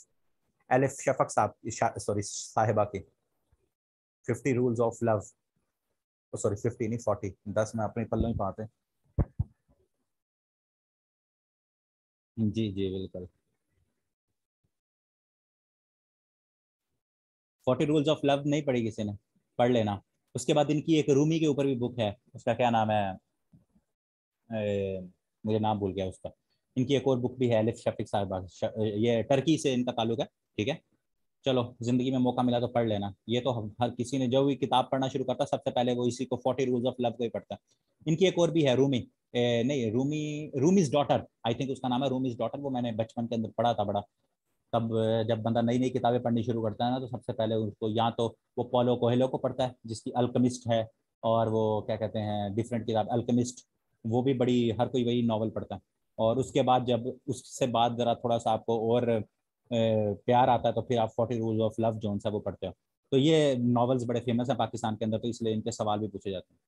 A: elif Shafaq साहब, सॉरी साहिबा की 50 रूल्स ऑफ लव, सॉरी 50 नहीं 40, 10 में अपने पल्लों ही पाते। जी जी बिल्कुल, 40 रूल्स ऑफ लव नहीं पढ़ी किसी ने, पढ़ लेना। उसके बाद इनकी एक रूमी के ऊपर भी बुक है, उसका क्या नाम है, मुझे नाम भूल गया उसका। इनकी एक और बुक भी है अलिफ शफीक साहिबा, ये टर्की से इनका ताल्लुक है। ठीक है, चलो जिंदगी में मौका मिला तो पढ़ लेना, ये तो हर किसी ने जो भी किताब पढ़ना शुरू करता सबसे पहले वो इसी को 40 रूल्स ऑफ लव को ही पढ़ता है। इनकी एक और भी है रूमी, नहीं Rumi, Rumi's daughter I think उसका नाम है, रूमीज डॉटर, वो मैंने बचपन के अंदर पढ़ा था बड़ा। तब जब बंदा नई नई किताबें पढ़नी शुरू करता है ना, तो सबसे पहले उसको या तो वो पॉलो कोहेलो को पढ़ता है जिसकी अल्केमिस्ट है, और वो क्या कहते हैं डिफरेंट किताब अल्केमिस्ट, वो भी बड़ी, हर कोई वही नॉवल पढ़ता है। और उसके बाद जब उससे बाद जरा थोड़ा सा आपको और प्यार आता है तो फिर आप 40 रूल्स ऑफ लव जो है वो पढ़ते हो। तो ये नॉवेल्स बड़े फेमस हैं पाकिस्तान के अंदर, तो इसलिए इनके सवाल भी पूछे जाते हैं।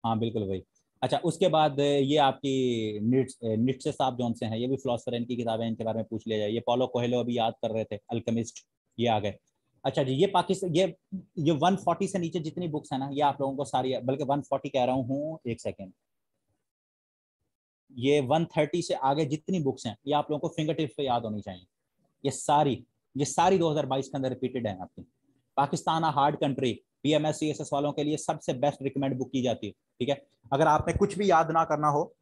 A: हाँ बिल्कुल भाई। अच्छा, उसके बाद ये आपकी निट्से साहब जौन से हैं, ये भी फिलोसफर, इनकी किताबें, इनके बारे में पूछ लिया जाए। ये पॉलो कोहेलो अभी याद कर रहे थे, अल्केमिस्ट, ये आ गए। अच्छा जी, ये पाकिस्तान, ये 140 से नीचे जितनी बुक्स है ना, ये आप लोगों को सारी, बल्कि 140 कह रहा हूँ, एक सेकेंड, ये 130 से आगे जितनी बुक्स हैं ये आप लोगों को फिंगर टिप्स पे याद होनी चाहिए। ये सारी, ये सारी 2022 के अंदर रिपीटेड है आपकी। Pakistan a hard country, PMS CSS वालों के लिए सबसे बेस्ट रिकमेंड बुक की जाती है, ठीक है। अगर आपने कुछ भी याद ना करना हो,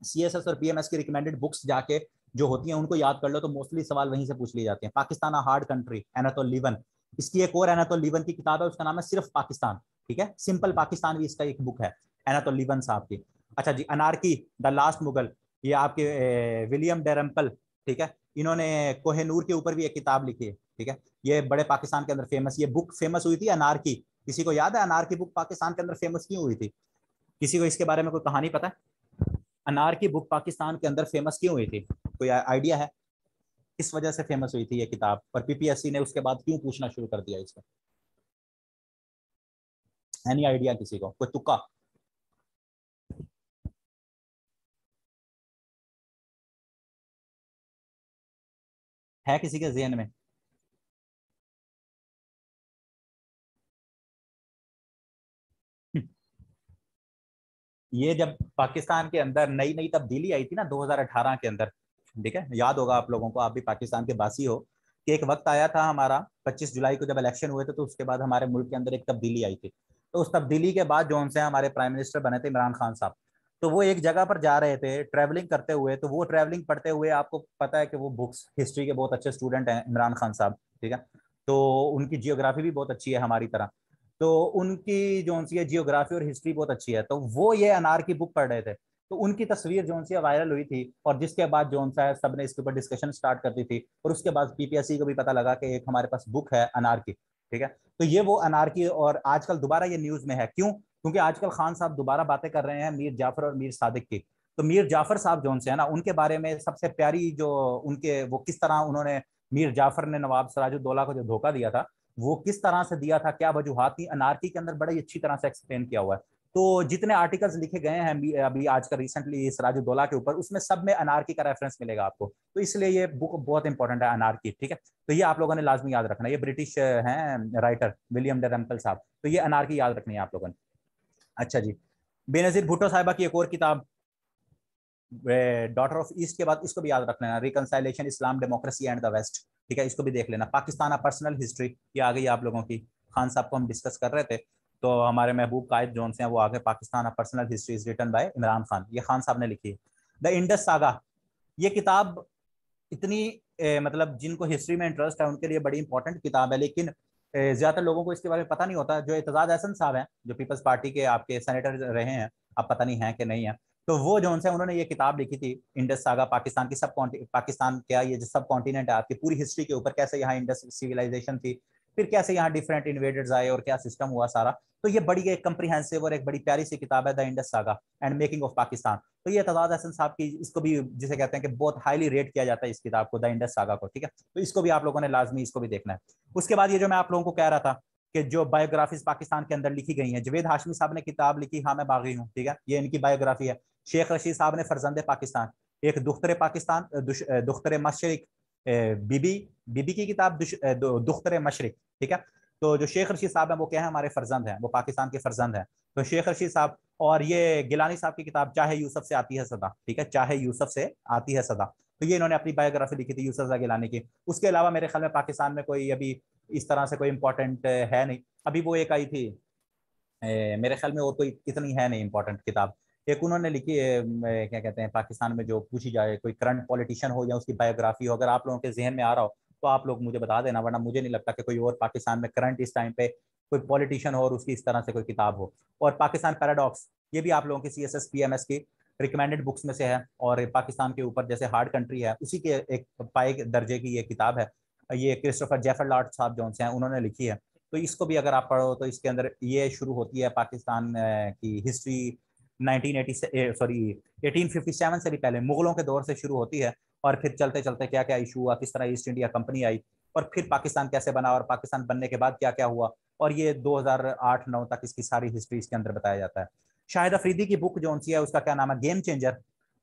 A: CSS और PMS की रिकमेंडेड बुक्स जाके जो होती हैं उनको याद कर लो, तो मोस्टली सवाल वहीं से पूछ लिए जाते हैं। पाकिस्तान अ हार्ड कंट्री, एनातोल लीवन, इसकी एक और एनातोल लीवन की किताब है, उसका नाम है सिर्फ पाकिस्तान, ठीक है, सिंपल पाकिस्तान भी इसका एक बुक है एनातोल लीवन साहब की। अच्छा जी, अनारकी द लास्ट मुगल, ये आपके विलियम डेरम्पल, ठीक है, इन्होंने कोहेनूर के ऊपर भी एक किताब लिखी है, ठीक है। ये बड़े पाकिस्तान के अंदर फेमस, ये बुक फेमस हुई थी अनारकी। किसी को याद है अनारकी बुक पाकिस्तान के अंदर फेमस क्यों हुई थी? किसी को इसके बारे में कोई कहानी पता है? अनारकी बुक पाकिस्तान के अंदर फेमस क्यों हुई थी? कोई आइडिया है किस वजह से फेमस हुई थी ये किताब, और PPSC ने उसके बाद क्यों पूछना शुरू कर दिया इसको? एनी आइडिया किसी को? कोई तुक्का है किसी के जहन में? ये जब पाकिस्तान के अंदर नई नई तब्दीली आई थी ना 2018 के अंदर, ठीक है, याद होगा आप लोगों को, आप भी पाकिस्तान के बासी हो, कि एक वक्त आया था हमारा 25 जुलाई को जब इलेक्शन हुए थे, तो उसके बाद हमारे मुल्क के अंदर एक तब्दीली आई थी। तो उस तब्दीली के बाद जो उनसे हमारे प्राइम मिनिस्टर बने थे इमरान खान साहब, तो वो एक जगह पर जा रहे थे ट्रैवलिंग करते हुए, तो वो ट्रैवलिंग पढ़ते हुए, आपको पता है कि वो बुक्स हिस्ट्री के बहुत अच्छे स्टूडेंट हैं इमरान खान साहब, ठीक है, तो उनकी जियोग्राफी भी बहुत अच्छी है हमारी तरह, तो उनकी जो सी है जियोग्राफी और हिस्ट्री बहुत अच्छी है, तो वो ये अनार की बुक पढ़ रहे थे, तो उनकी तस्वीर जो सी वायरल हुई थी, और जिसके बाद जो सा है सबने इसके ऊपर डिस्कशन स्टार्ट कर दी थी, और उसके बाद PPSC को भी पता लगा कि एक हमारे पास बुक है अनार की, ठीक है। तो ये वो अनार की, और आजकल दोबारा ये न्यूज में है, क्यों? क्योंकि आजकल खान साहब दोबारा बातें कर रहे हैं मीर जाफर और मीर सादिक की। तो मीर जाफर साहब जो से है ना, उनके बारे में सबसे प्यारी जो उनके, वो किस तरह उन्होंने, मीर जाफर ने नवाब सिराजुद्दौला को जो धोखा दिया था, वो किस तरह से दिया था, क्या वजूहत थी, अनारकी के अंदर बड़ी अच्छी तरह से एक्सप्लेन किया हुआ है। तो जितने आर्टिकल्स लिखे गए हैं अभी आजकल रिसेंटली सिराजुद्दौला के ऊपर, उसमें सब में अनारकी का रेफरेंस मिलेगा आपको, तो इसलिए ये बुक बहुत इंपॉर्टेंट है अनारकी, ठीक है। तो ये आप लोगों ने लाजमी याद रखना, ये ब्रिटिश हैं राइटर विलियम डेरम्पल साहब, तो ये अनारकी याद रखनी है आप लोगों ने। अच्छा जी, बेनजीर भुट्टो साहिबा की एक और किताब डॉटर ऑफ ईस्ट के बाद इसको भी याद रख लेना, रिकंसाइलेशन इस्लाम डेमोक्रेसी एंड द वेस्ट, ठीक है, इसको भी देख लेना। पाकिस्तान पर्सनल हिस्ट्री, ये आ गई आप लोगों की, खान साहब को हम डिस्कस कर रहे थे, तो हमारे महबूब कायद जोन से हैं वो आगे, Pakistan Personal History is written by Imran Khan, ये खान साहब ने लिखी है। द इंडस सागा, ये किताब इतनी मतलब जिनको हिस्ट्री में इंटरेस्ट है उनके लिए बड़ी इंपॉर्टेंट किताब है, लेकिन ज्यादातर लोगों को इसके बारे में पता नहीं होता। जो एतजाज अहसन साहब हैं, जो पीपल्स पार्टी के आपके सेनेटर रहे हैं, अब पता नहीं है कि नहीं है, तो वो जो उनसे उन्होंने ये किताब लिखी थी इंडस सागा, पाकिस्तान की पाकिस्तान क्या ये जो सब कॉन्टिनेंट है आपकी पूरी हिस्ट्री के ऊपर, कैसे यहाँ इंडस सिविलाइजेशन थी, फिर कैसे यहाँ डिफरेंट इन्वेडर्स आए और क्या सिस्टम हुआ सारा। तो ये बड़ी एक कंप्रीहेंसिव और एक बड़ी प्यारी सी किताब है, the Indus saga and making of Pakistan. तो ये एतजाज अहसन साहब की, इसको भी जिसे कहते हैं कि बहुत हाईली रेट किया जाता है इस किताब को, द इंडस सागा को, ठीक है। तो इसको भी आप लोगों ने लाजमी इसको भी देखना है। उसके बाद ये जो मैं आप लोगों को कह रहा था कि जो बायोग्राफीज पाकिस्तान के अंदर लिखी गई हैं, जवेद हाशमी साहब ने किताब लिखी हाँ मैं बागी हूँ, ठीक है, ये इनकी बायोग्राफी है। शेख रशीद साहब ने फरजंद पाकिस्तान, एक दुख्तर पाकिस्तान, दुख्तर मशरिक, बीबी बीबी की किताब दुख्तर मशरिक, ठीक है। तो जो शेख रशीद साहब हैं वो क्या है, हमारे फर्जंद हैं, वो पाकिस्तान के फर्जंद हैं। तो शेख रशीद साहब, और ये गिलानी साहब की किताब चाहे यूसुफ से आती है सदा, ठीक है, चाहे यूसुफ से आती है सदा, तो ये इन्होंने अपनी बायोग्राफी लिखी थी यूसुफ गिलानी की। उसके अलावा मेरे ख्याल में पाकिस्तान में कोई अभी इस तरह से कोई इंपॉर्टेंट है नहीं। अभी वो एक आई थी मेरे ख्याल में, और कोई इतनी है नहीं इंपॉर्टेंट किताब। एक उन्होंने लिखी है क्या कहते हैं, पाकिस्तान में जो पूछी जाए कोई करंट पॉलिटिशियन हो या उसकी बायोग्राफी हो, अगर आप लोगों के जहन में आ रहा हो तो आप लोग मुझे बता देना, वरना मुझे नहीं लगता कि कोई और पाकिस्तान में करंट इस टाइम पे कोई पॉलिटिशियन हो और उसकी इस तरह से कोई किताब हो। और पाकिस्तान पैराडॉक्स, ये भी आप लोगों की CSS PMS की रिकमेंडेड बुक्स में से है, और पाकिस्तान के ऊपर जैसे हार्ड कंट्री है उसी के एक पाए दर्जे की ये किताब है। ये क्रिस्टोफर जेफर लॉर्ड साहब जो हैं उन्होंने लिखी है। तो इसको भी अगर आप पढ़ो तो इसके अंदर ये शुरू होती है पाकिस्तान की हिस्ट्री 1980 से, सॉरी 1857 से भी पहले मुगलों के दौर से शुरू होती है, और फिर चलते चलते क्या क्या इशू हुआ, किस तरह ईस्ट इंडिया कंपनी आई, और फिर पाकिस्तान कैसे बना, और पाकिस्तान बनने के बाद क्या क्या हुआ, और ये 2008-9 तक इसकी सारी हिस्ट्री इसके अंदर बताया जाता है। शाहिद अफरीदी की बुक जो सी है उसका क्या नाम है, गेम चेंजर।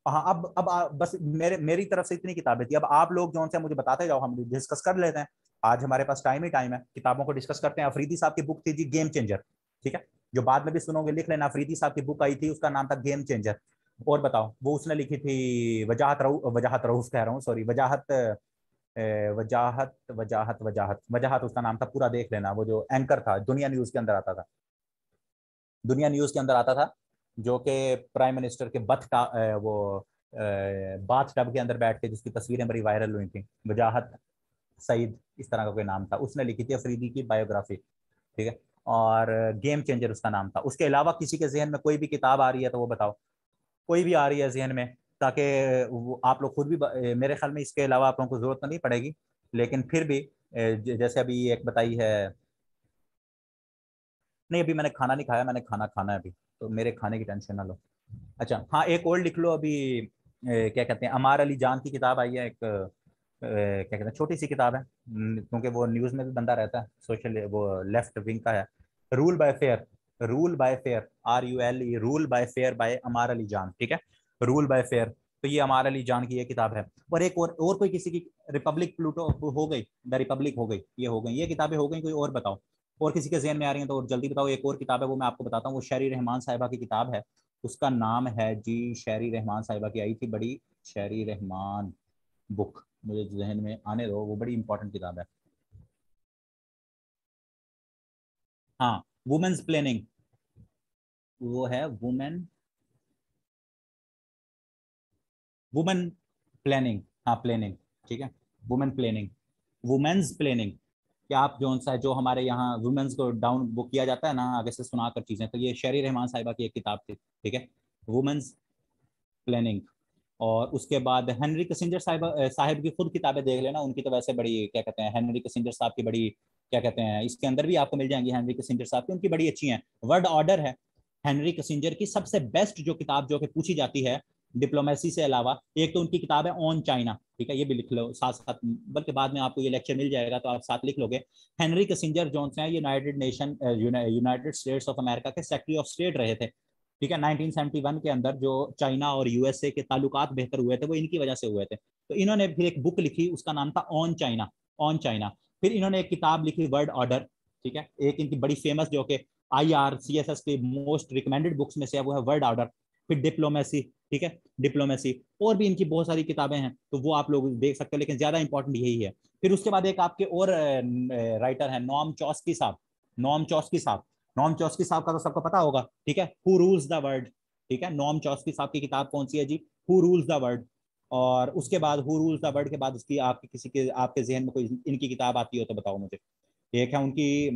A: हाँ, अब बस मेरी तरफ से इतनी किताबें थी, अब आप लोग जो से मुझे बताते जाओ, हम डिस्कस कर लेते हैं। आज हमारे पास टाइम ही टाइम है, किताबों को डिस्कस करते हैं। अफरीदी साहब की बुक थी जी गेम चेंजर, ठीक है, जो बाद में भी सुनोगे लिख लेना, अफरीदी साहब की बुक आई थी उसका नाम था गेम चेंजर। और बताओ, वो उसने लिखी थी वजाहत रऊफ कह रहा हूँ, सॉरी वजाहत वजाहत वजाहत वजाहत वजाहत उसका नाम था, पूरा देख लेना। वो जो एंकर था, दुनिया न्यूज के अंदर आता था, दुनिया न्यूज के अंदर आता था, जो कि प्राइम मिनिस्टर के वो बाथ टब के अंदर बैठ के जिसकी तस्वीरें बड़ी वायरल हुई थी, वजाहत सईद इस तरह का कोई नाम था, उसने लिखी थी अफरीदी की बायोग्राफी, ठीक है। और गेम चेंजर उसका नाम था। उसके अलावा किसी के जहन में कोई भी किताब आ रही है तो वो बताओ, कोई भी आ रही है जहन में, ताकि आप लोग खुद भी मेरे ख्याल में इसके अलावा आप लोगों को जरूरत तो नहीं पड़ेगी, लेकिन फिर भी जैसे अभी एक बताई है। नहीं, अभी मैंने खाना नहीं खाया, मैंने खाना खाना है अभी, तो मेरे खाने की टेंशन ना लो। अच्छा हाँ, एक और लिख लो अभी। क्या कहते हैं, अमार अली जान की किताब आई है एक, क्या कहते हैं, छोटी सी किताब है, क्योंकि वो न्यूज़ में भी बंदा रहता है, सोशल वो लेफ्ट विंग का है। Rule by fair, rule by fair, RULE, rule by fair by Amar Ali Jan, ठीक है। रूल बाय फेयर, तो ये अमार अली जान की ये किताब है। और एक और कोई किसी की, रिपब्लिक प्लूटो हो गई, द रिपब्लिक हो गई, ये हो गई, ये किताबें हो गई, कोई और बताओ। और किसी के जहन में आ रही है तो और जल्दी बताओ। एक और किताब है, वो मैं आपको बताता हूँ, वो शहरी रहमान साहिबा की किताब है, उसका नाम है जी, शहरी रहमान साहिबा की आई थी बड़ी, शहरी रहमान बुक, मुझे जहन में आने दो, वो बड़ी इंपॉर्टेंट किताब है। हाँ, वुमेन्स प्लानिंग, वो है वुमेन, वुमेन प्लानिंग, हाँ प्लानिंग, ठीक है, वुमेन प्लानिंग, वुमेन्स प्लानिंग। क्या आप जो सा है, जो हमारे यहाँ वुमेन्स को डाउन वो किया जाता है ना आगे से सुनाकर चीजें, तो ये शहरी रहमान साहिबा की एक किताब थी, ठीक है, वुमेन्स प्लानिंग। और उसके बाद हेनरी किसिंजर साहिब की खुद किताबें देख लेना, उनकी तो वैसे बड़ी, क्या कहते हैं, हेनरी किसिंजर साहब की बड़ी, क्या कहते हैं, इसके अंदर भी आपको मिल जाएंगी हेनरी किसिंजर साहब की, उनकी बड़ी अच्छी हैं। वर्ड ऑर्डर है हेनरी किसिंजर की सबसे बेस्ट जो किताब जो कि पूछी जाती है डिप्लोमेसी से अलावा, एक तो उनकी किताब है ऑन चाइना, ठीक है, ये भी लिख लो साथ साथ, बल्कि बाद में आपको ये लेक्चर मिल जाएगा तो आप साथ लिख लोगे। हेनरी किसिंजर जोन्स हैं, यूनाइटेड स्टेट्स ऑफ अमेरिका के सेक्रेटरी ऑफ स्टेट रहे थे, ठीक है। 1971 के अंदर जो चाइना और USA के ताल्लुकात बेहतर हुए थे वो इनकी वजह से हुए थे, तो इन्होंने फिर एक बुक लिखी, उसका नाम था ऑन चाइना, ऑन चाइना। फिर इन्होंने एक किताब लिखी वर्ड ऑर्डर, ठीक है, एक इनकी बड़ी फेमस जो कि IRCSS के मोस्ट रिकमेंडेड बुक्स में से है, वो है वर्ड ऑर्डर। फिर डिप्लोमेसी, ठीक है, डिप्लोमेसी। और भी इनकी बहुत सारी किताबें हैं, तो वो आप लोग देख सकते हो, लेकिन ज्यादा इंपॉर्टेंट यही है। फिर उसके बाद एक आपके और राइटर है, नॉम चॉस्की साहब, नॉम चॉस्की साहब, नॉम चॉस्की साहब का तो सबको पता होगा, ठीक है, हु रूल्स द वर्ल्ड, ठीक है। नॉम चॉस्की साहब की किताब कौन सी है जी, हु रूल्स द वर्ल्ड। और उसके बाद हु रूल्स द वर्ल्ड के बाद उसकी आपके किसी के आपके जहन में कोई इनकी किताब आती हो तो बताओ मुझे। एक है उनकी,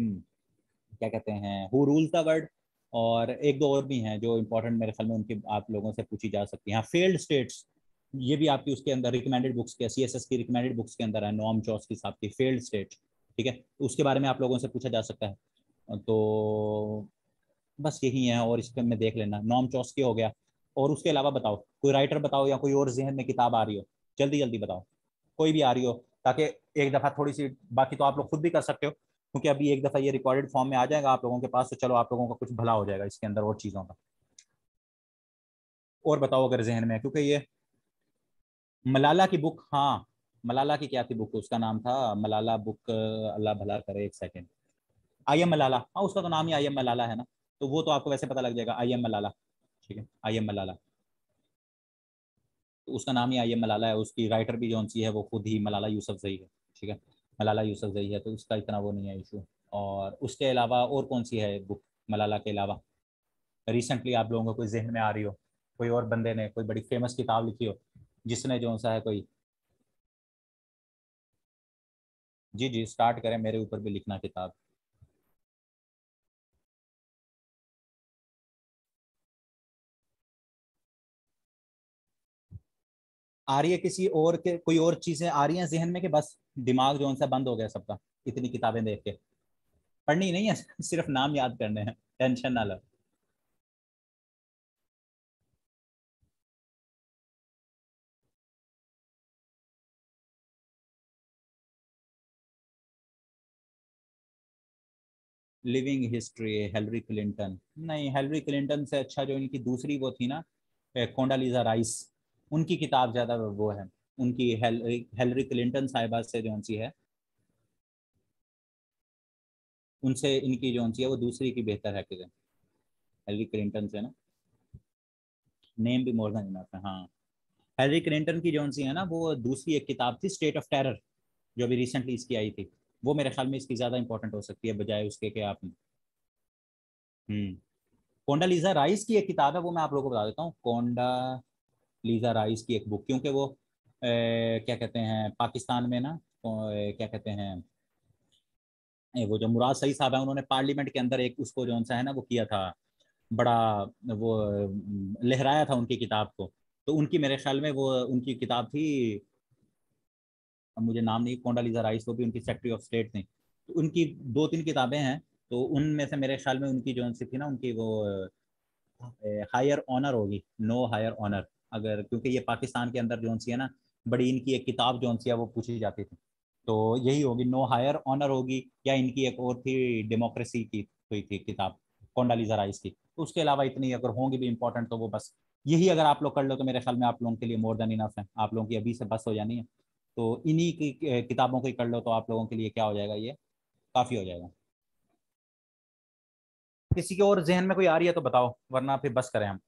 A: क्या कहते हैं, हु रूल्स द वर्ल्ड। और एक दो और भी हैं जो इंपॉर्टेंट मेरे ख्याल में उनकी आप लोगों से पूछी जा सकती हैं, फेल्ड स्टेट्स, ये भी आपकी उसके अंदर रिकमेंडेड बुक्स के, CSS की रिकमेंडेड बुक्स के अंदर है, नॉम चॉस्की साहब की फेल्ड स्टेट, ठीक है, उसके बारे में आप लोगों से पूछा जा सकता है। तो बस यही है, और इसके में देख लेना, नॉम चॉस्की हो गया। और उसके अलावा बताओ, कोई राइटर बताओ, या कोई और जहन में किताब आ रही हो, जल्दी जल्दी बताओ, कोई भी आ रही हो, ताकि एक दफ़ा थोड़ी सी, बाकी तो आप लोग खुद भी कर सकते हो, क्योंकि अभी एक दफ़ा ये रिकॉर्डेड फॉर्म में आ जाएगा आप लोगों के पास, तो चलो आप लोगों का कुछ भला हो जाएगा इसके अंदर और चीज़ों का। और बताओ अगर जहन में है, क्योंकि ये मलाला की बुक, हाँ, मलाला की क्या थी बुक, उसका नाम था मलाला बुक, अल्लाह भला करे, एक सेकेंड, IM मलाला, हाँ उसका तो नाम ही IM मलाला है ना, तो वो तो आपको वैसे पता लग जाएगा, IM मलाला, ठीक है, IM मलाला, तो उसका नाम ही IM मलाला है। उसकी राइटर भी जो सी है वो खुद ही मलाला यूसुफजई है, ठीक है, मलाला यूसुफजई है, तो उसका इतना वो नहीं है इशू। और उसके अलावा और कौन सी है बुक मलाला के अलावा, रिसेंटली आप लोगों को कोई जहन में आ रही हो, कोई और बंदे ने कोई बड़ी फेमस किताब लिखी हो जिसने जो सा है कोई। जी जी, स्टार्ट करें, मेरे ऊपर भी लिखना किताब। आ रही है किसी और के, कोई और चीजें आ रही हैं जहन में, कि बस दिमाग जो सा बंद हो गया सबका इतनी किताबें देख के। पढ़नी नहीं है, सिर्फ नाम याद करने हैं, टेंशन ना लो। लिविंग हिस्ट्री, हेलरी क्लिंटन, नहीं, हेलरी क्लिंटन से अच्छा जो इनकी दूसरी वो थी ना, कोंडालीजा राइस, उनकी किताब ज्यादा वो है, उनकी हेलरी क्लिंटन साहिबा से जो सी है, उनसे इनकी जो सी है वो दूसरी की बेहतर है किधर, हेलरी क्लिंटन से ना, नेम भी मोर देन इनफ है, हाँ। हेलरी क्लिंटन की जो सी है ना, वो दूसरी एक किताब थी, स्टेट ऑफ टेरर, जो अभी रिसेंटली इसकी आई थी, वो मेरे ख्याल में इसकी ज़्यादा इंपॉर्टेंट हो सकती है बजाय उसके कि आप। कोंडालीजा राइस की एक किताब है, वो मैं आप लोगों को बता देता हूँ। कोंडालीजा राइस की एक बुक, क्योंकि वो क्या कहते हैं पाकिस्तान में ना, क्या कहते हैं, वो जो मुराद सईद साहब है, उन्होंने पार्लियामेंट के अंदर एक उसको जो सा है ना वो किया था, बड़ा वो लहराया था उनकी किताब को। तो उनकी मेरे ख्याल में वो उनकी किताब थी, अब मुझे नाम नहीं, कोंडालीजा राइस, वो भी उनकी सेक्रेटरी ऑफ स्टेट थी। तो उनकी दो तीन किताबें हैं, तो उनमें से मेरे ख्याल में उनकी जो सी थी ना, उनकी वो हायर ऑनर होगी, नो हायर ऑनर, अगर, क्योंकि ये पाकिस्तान के अंदर जो सी है ना, बड़ी इनकी एक किताब जो सी है वो पूछी जाती थी, तो यही होगी, नो हायर ऑनर होगी, या इनकी एक और थी डेमोक्रेसी की हुई थी किताब कोंडालीजा राइस की। तो उसके अलावा इतनी अगर होंगी भी इंपॉर्टेंट तो वो बस यही अगर आप लोग कर लो तो मेरे ख्याल में आप लोगों के लिए मोर देन इनफ है, आप लोगों की अभी से बस हो जानी है। तो इन्हीं की किताबों को ही कर लो तो आप लोगों के लिए क्या हो जाएगा, ये काफ़ी हो जाएगा। किसी के और जहन में कोई आ रही है तो बताओ, वरना फिर बस करें हम।